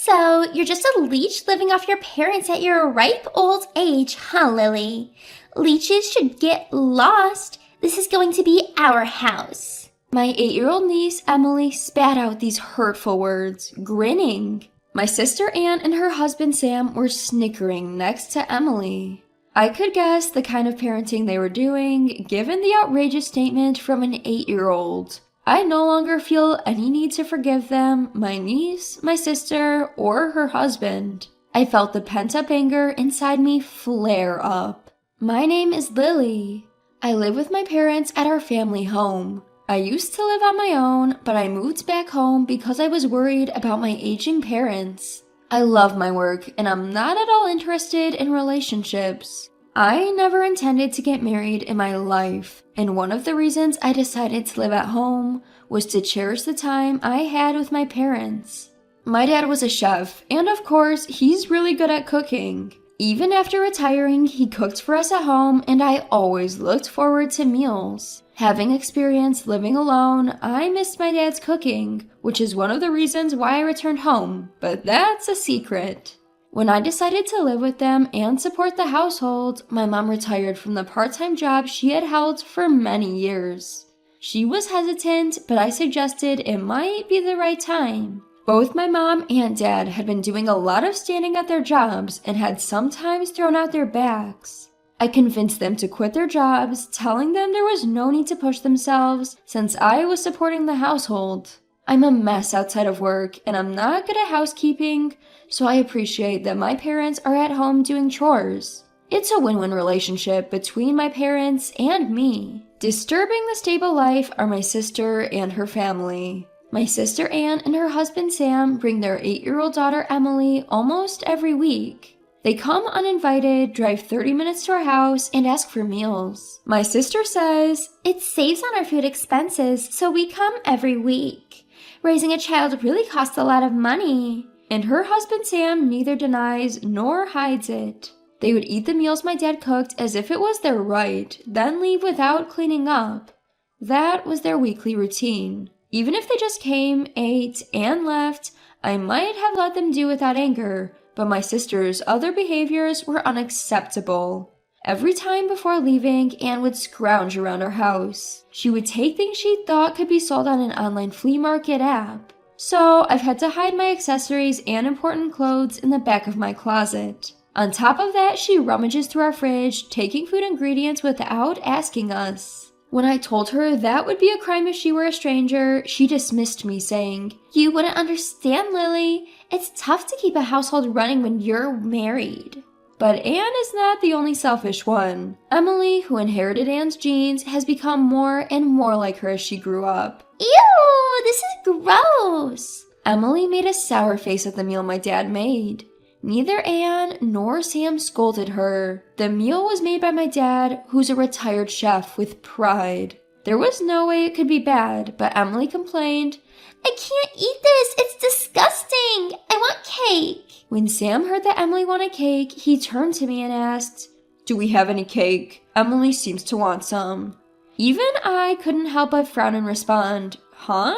So, you're just a leech living off your parents at your ripe old age, huh, Lily? Leeches should get lost. This is going to be our house. My 8-year-old niece, Emily, spat out these hurtful words, grinning. My sister Anne and her husband Sam were snickering next to Emily. I could guess the kind of parenting they were doing, given the outrageous statement from an 8-year-old. I no longer feel any need to forgive them, my niece, my sister, or her husband. I felt the pent-up anger inside me flare up. My name is Lily. I live with my parents at our family home. I used to live on my own, but I moved back home because I was worried about my aging parents. I love my work, and I'm not at all interested in relationships. I never intended to get married in my life, and one of the reasons I decided to live at home was to cherish the time I had with my parents. My dad was a chef, and of course, he's really good at cooking. Even after retiring, he cooked for us at home, and I always looked forward to meals. Having experienced living alone, I missed my dad's cooking, which is one of the reasons why I returned home, but that's a secret. When I decided to live with them and support the household, my mom retired from the part-time job she had held for many years. She was hesitant, but I suggested it might be the right time. Both my mom and dad had been doing a lot of standing at their jobs and had sometimes thrown out their backs. I convinced them to quit their jobs, telling them there was no need to push themselves since I was supporting the household. I'm a mess outside of work, and I'm not good at housekeeping, so I appreciate that my parents are at home doing chores. It's a win-win relationship between my parents and me. Disturbing the stable life are my sister and her family. My sister Anne and her husband Sam bring their 8-year-old daughter Emily almost every week. They come uninvited, drive 30 minutes to our house, and ask for meals. My sister says, "It saves on our food expenses, so we come every week. Raising a child really costs a lot of money." And her husband Sam neither denies nor hides it. They would eat the meals my dad cooked as if it was their right, then leave without cleaning up. That was their weekly routine. Even if they just came, ate, and left, I might have let them do without anger, but my sister's other behaviors were unacceptable. Every time before leaving, Anne would scrounge around our house. She would take things she thought could be sold on an online flea market app. So I've had to hide my accessories and important clothes in the back of my closet. On top of that, she rummages through our fridge, taking food ingredients without asking us. When I told her that would be a crime if she were a stranger, she dismissed me, saying, "You wouldn't understand, Lily. It's tough to keep a household running when you're married." But Anne is not the only selfish one. Emily, who inherited Anne's genes, has become more and more like her as she grew up. Ew, this is gross. Emily made a sour face at the meal my dad made. Neither Anne nor Sam scolded her. The meal was made by my dad, who's a retired chef with pride. There was no way it could be bad, but Emily complained, "I can't eat this. It's disgusting. I want cake." When Sam heard that Emily wanted cake, he turned to me and asked, "Do we have any cake? Emily seems to want some." Even I couldn't help but frown and respond, "Huh?"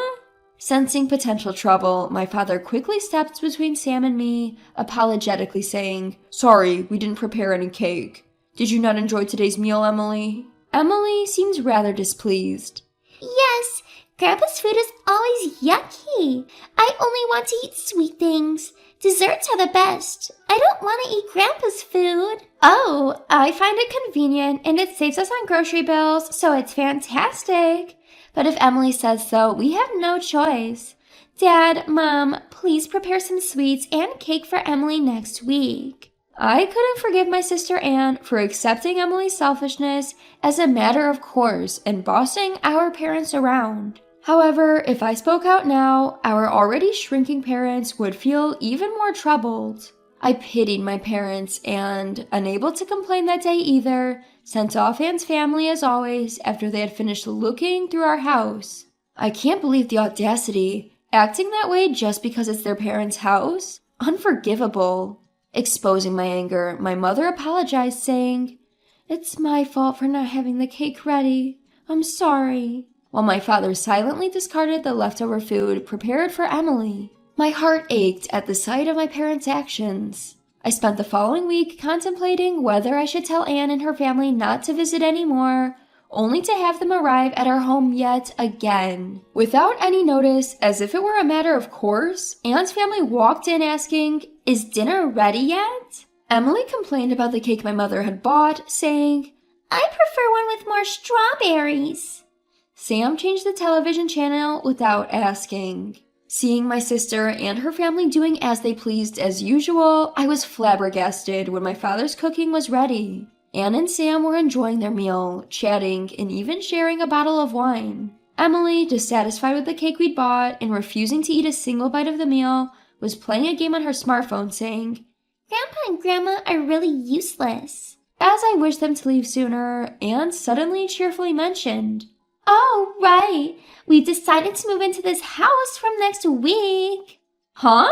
Sensing potential trouble, my father quickly stepped between Sam and me, apologetically saying, "Sorry, we didn't prepare any cake. Did you not enjoy today's meal, Emily?" Emily seems rather displeased. "Yes, Grandpa's food is always yucky. I only want to eat sweet things. Desserts are the best. I don't want to eat Grandpa's food." "Oh, I find it convenient, and it saves us on grocery bills, so it's fantastic. But if Emily says so, we have no choice. Dad, Mom, please prepare some sweets and cake for Emily next week." I couldn't forgive my sister Anne for accepting Emily's selfishness as a matter of course and bossing our parents around. However, if I spoke out now, our already shrinking parents would feel even more troubled. I pitied my parents and, unable to complain that day either, sent off Anne's family as always after they had finished looking through our house. I can't believe the audacity, acting that way just because it's their parents' house? Unforgivable. Exposing my anger, my mother apologized, saying, "It's my fault for not having the cake ready. I'm sorry," while my father silently discarded the leftover food prepared for Emily. My heart ached at the sight of my parents' actions. I spent the following week contemplating whether I should tell Anne and her family not to visit anymore, only to have them arrive at our home yet again. Without any notice, as if it were a matter of course, Anne's family walked in asking, "Is dinner ready yet?" Emily complained about the cake my mother had bought, saying, "I prefer one with more strawberries." Sam changed the television channel without asking. Seeing my sister and her family doing as they pleased as usual, I was flabbergasted when my father's cooking was ready. Anne and Sam were enjoying their meal, chatting, and even sharing a bottle of wine. Emily, dissatisfied with the cake we'd bought and refusing to eat a single bite of the meal, was playing a game on her smartphone saying, "Grandpa and Grandma are really useless." As I wished them to leave sooner, Anne suddenly cheerfully mentioned, "Oh, right. We decided to move into this house from next week." "Huh?"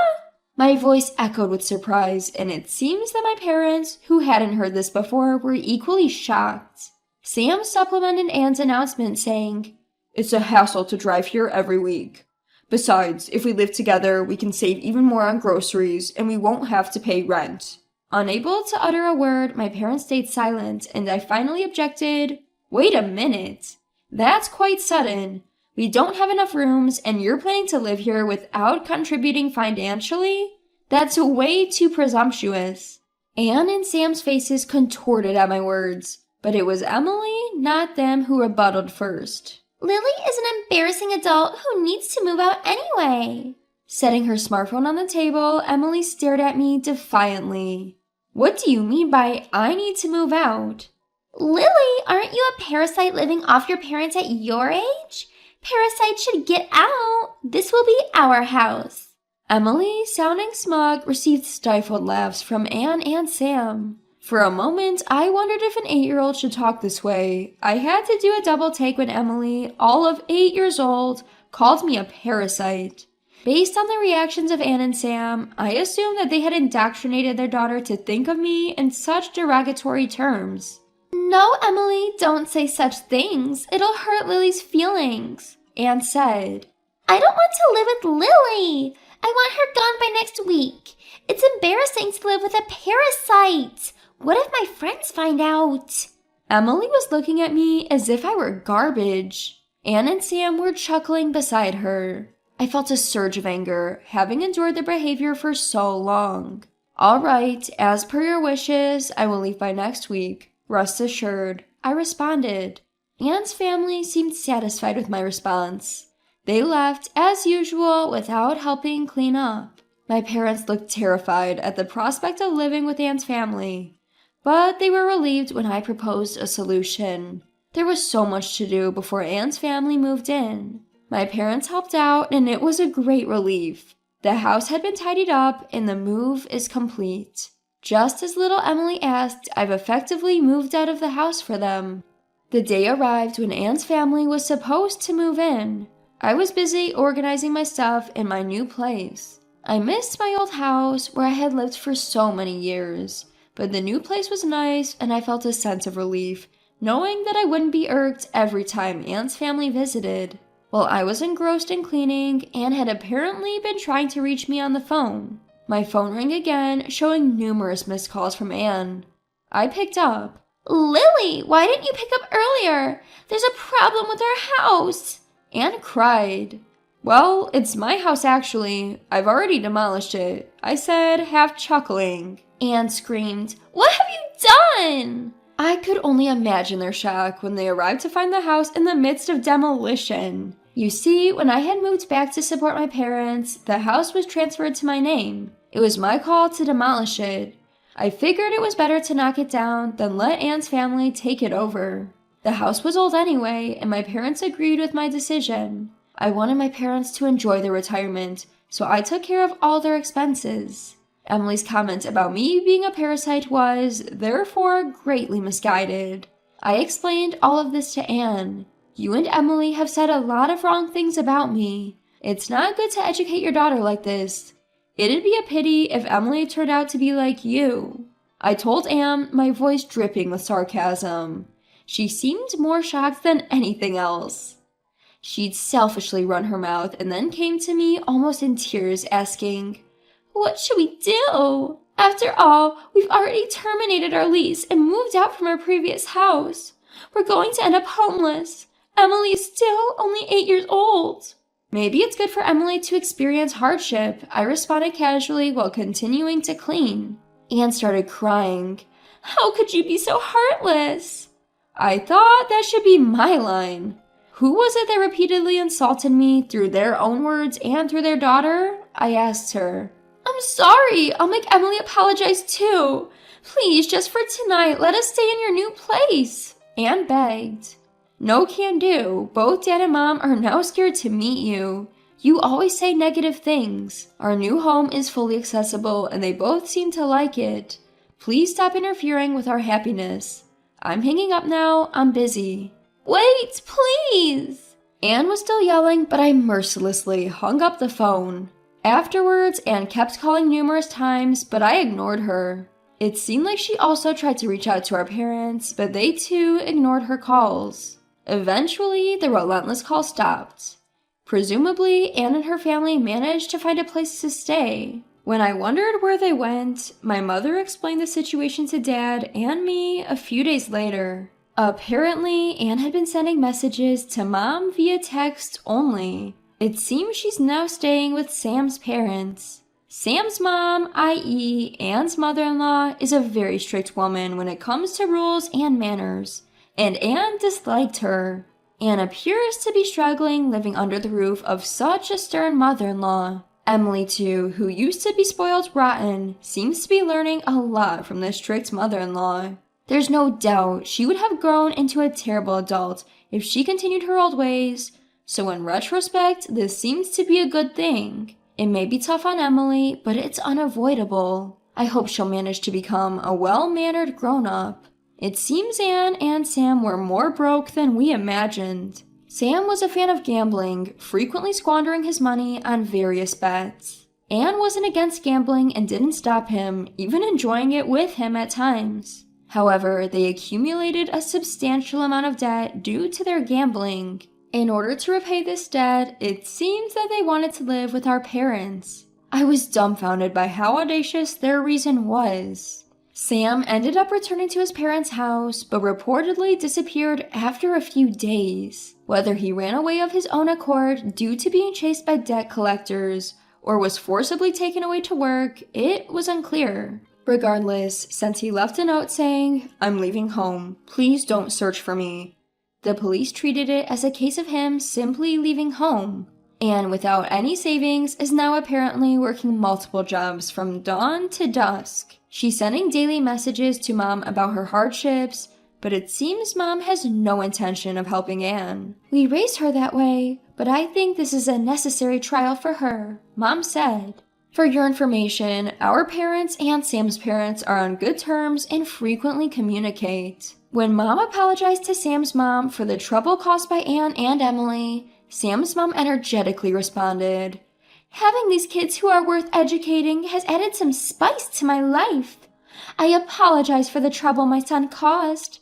My voice echoed with surprise, and it seems that my parents, who hadn't heard this before, were equally shocked. Sam supplemented Anne's announcement saying, "It's a hassle to drive here every week. Besides, if we live together, we can save even more on groceries, and we won't have to pay rent." Unable to utter a word, my parents stayed silent, and I finally objected, "Wait a minute. That's quite sudden. We don't have enough rooms, and you're planning to live here without contributing financially? That's way too presumptuous." Anne and Sam's faces contorted at my words, but it was Emily, not them, who rebutted first. "Lily is an embarrassing adult who needs to move out anyway." Setting her smartphone on the table, Emily stared at me defiantly. "What do you mean by I need to move out?" "Lily, aren't you a parasite living off your parents at your age? Parasites should get out. This will be our house." Emily, sounding smug, received stifled laughs from Anne and Sam. For a moment, I wondered if an 8-year-old should talk this way. I had to do a double take when Emily, all of 8 years old, called me a parasite. Based on the reactions of Anne and Sam, I assumed that they had indoctrinated their daughter to think of me in such derogatory terms. "No, Emily, don't say such things. It'll hurt Lily's feelings," Anne said. "I don't want to live with Lily. I want her gone by next week. It's embarrassing to live with a parasite. What if my friends find out?" Emily was looking at me as if I were garbage. Anne and Sam were chuckling beside her. I felt a surge of anger, having endured their behavior for so long. "All right, as per your wishes, I will leave by next week. Rest assured," I responded. Anne's family seemed satisfied with my response. They left, as usual, without helping clean up. My parents looked terrified at the prospect of living with Anne's family, but they were relieved when I proposed a solution. There was so much to do before Anne's family moved in. My parents helped out, and it was a great relief. The house had been tidied up, and the move is complete. Just as little Emily asked, I've effectively moved out of the house for them. The day arrived when Anne's family was supposed to move in. I was busy organizing my stuff in my new place. I missed my old house where I had lived for so many years, but the new place was nice and I felt a sense of relief, knowing that I wouldn't be irked every time Anne's family visited. While I was engrossed in cleaning, Anne had apparently been trying to reach me on the phone. My phone rang again, showing numerous missed calls from Anne. I picked up. "Lily, why didn't you pick up earlier? There's a problem with our house." Anne cried. "Well, it's my house actually. I've already demolished it," I said, half chuckling. Anne screamed, "What have you done?" I could only imagine their shock when they arrived to find the house in the midst of demolition. You see, when I had moved back to support my parents, the house was transferred to my name. It was my call to demolish it. I figured it was better to knock it down than let Anne's family take it over. The house was old anyway, and my parents agreed with my decision. I wanted my parents to enjoy their retirement, so I took care of all their expenses. Emily's comment about me being a parasite was, therefore, greatly misguided. I explained all of this to Anne. "You and Emily have said a lot of wrong things about me. It's not good to educate your daughter like this. It'd be a pity if Emily turned out to be like you." I told Anne, my voice dripping with sarcasm. She seemed more shocked than anything else. She'd selfishly run her mouth and then came to me almost in tears asking, "What should we do? After all, we've already terminated our lease and moved out from our previous house. We're going to end up homeless. Emily is still only 8 years old." "Maybe it's good for Emily to experience hardship," I responded casually while continuing to clean. Anne started crying. "How could you be so heartless?" I thought that should be my line. Who was it that repeatedly insulted me through their own words and through their daughter? I asked her. "I'm sorry. I'll make Emily apologize too. Please, just for tonight, let us stay in your new place," Anne begged. "No can do. Both Dad and Mom are now scared to meet you. You always say negative things. Our new home is fully accessible and they both seem to like it. Please stop interfering with our happiness. I'm hanging up now. I'm busy." "Wait, please!" Anne was still yelling, but I mercilessly hung up the phone. Afterwards, Anne kept calling numerous times, but I ignored her. It seemed like she also tried to reach out to our parents, but they too ignored her calls. Eventually, the relentless call stopped. Presumably, Anne and her family managed to find a place to stay. When I wondered where they went, my mother explained the situation to Dad and me a few days later. Apparently, Anne had been sending messages to Mom via text only. It seems she's now staying with Sam's parents. Sam's mom, i.e. Anne's mother-in-law, is a very strict woman when it comes to rules and manners, and Anne disliked her. Anne appears to be struggling living under the roof of such a stern mother-in-law. Emily, too, who used to be spoiled rotten, seems to be learning a lot from this strict mother-in-law. There's no doubt she would have grown into a terrible adult if she continued her old ways, so in retrospect, this seems to be a good thing. It may be tough on Emily, but it's unavoidable. I hope she'll manage to become a well-mannered grown-up. It seems Anne and Sam were more broke than we imagined. Sam was a fan of gambling, frequently squandering his money on various bets. Anne wasn't against gambling and didn't stop him, even enjoying it with him at times. However, they accumulated a substantial amount of debt due to their gambling. In order to repay this debt, it seems that they wanted to live with our parents. I was dumbfounded by how audacious their reason was. Sam ended up returning to his parents' house, but reportedly disappeared after a few days. Whether he ran away of his own accord due to being chased by debt collectors, or was forcibly taken away to work, it was unclear. Regardless, since he left a note saying, "I'm leaving home. Please don't search for me," the police treated it as a case of him simply leaving home. Anne, without any savings, is now apparently working multiple jobs from dawn to dusk. She's sending daily messages to Mom about her hardships, but it seems Mom has no intention of helping Anne. "We raised her that way, but I think this is a necessary trial for her," Mom said. For your information, our parents and Sam's parents are on good terms and frequently communicate. When Mom apologized to Sam's mom for the trouble caused by Anne and Emily, Sam's mom energetically responded, "Having these kids who are worth educating has added some spice to my life. I apologize for the trouble my son caused.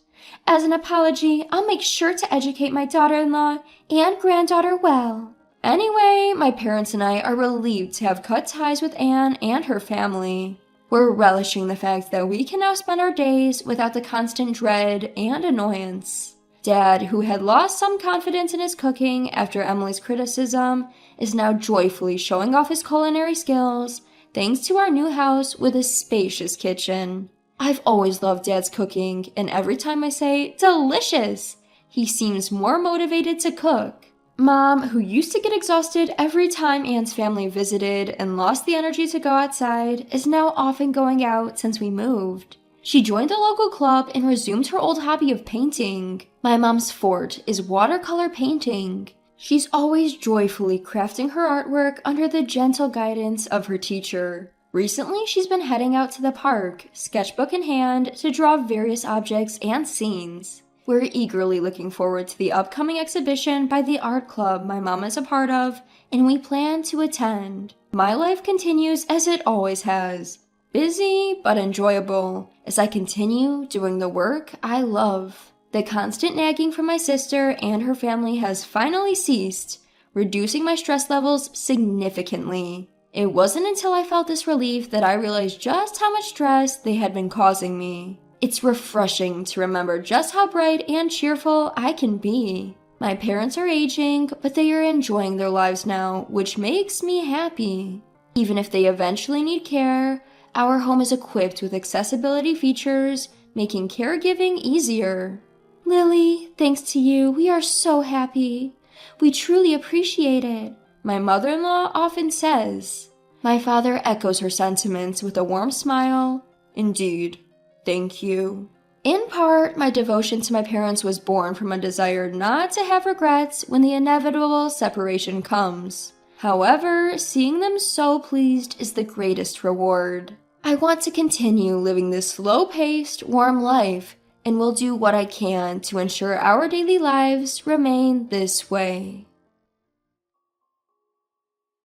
As an apology, I'll make sure to educate my daughter-in-law and granddaughter well." Anyway, my parents and I are relieved to have cut ties with Anne and her family. We're relishing the fact that we can now spend our days without the constant dread and annoyance. Dad, who had lost some confidence in his cooking after Emily's criticism, is now joyfully showing off his culinary skills thanks to our new house with a spacious kitchen. I've always loved Dad's cooking, and every time I say, "delicious," he seems more motivated to cook. Mom, who used to get exhausted every time Anne's family visited and lost the energy to go outside, is now often going out since we moved. She joined a local club and resumed her old hobby of painting. My mom's forte is watercolor painting. She's always joyfully crafting her artwork under the gentle guidance of her teacher. Recently, she's been heading out to the park, sketchbook in hand, to draw various objects and scenes. We're eagerly looking forward to the upcoming exhibition by the art club my mom is a part of, and we plan to attend. My life continues as it always has. Busy, but enjoyable, as I continue doing the work I love. The constant nagging from my sister and her family has finally ceased, reducing my stress levels significantly. It wasn't until I felt this relief that I realized just how much stress they had been causing me. It's refreshing to remember just how bright and cheerful I can be. My parents are aging, but they are enjoying their lives now, which makes me happy. Even if they eventually need care, our home is equipped with accessibility features, making caregiving easier. Lily, thanks to you, we are so happy. We truly appreciate it, my mother-in-law often says. My father echoes her sentiments with a warm smile. Indeed, thank you. In part, my devotion to my parents was born from a desire not to have regrets when the inevitable separation comes. However, seeing them so pleased is the greatest reward. I want to continue living this slow-paced, warm life, and will do what I can to ensure our daily lives remain this way.